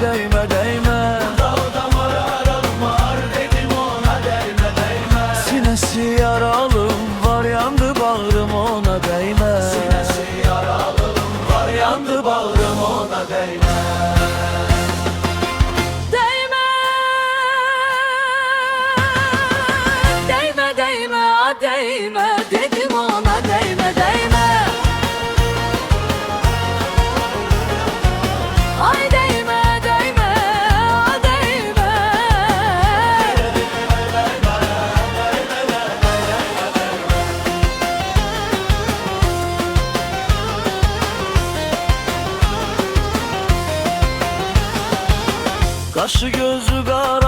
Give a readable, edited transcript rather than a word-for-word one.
değme değme. Dağda mararım var dedim ona değme değme. Sinesi yaralım var yandı bağrım ona değme. Sinesi yaralım var yandı bağrım ona değme. Değme, değme, değme, dedim ona değme, değme. Ay değme, değme, değme. Kaşı gözü kara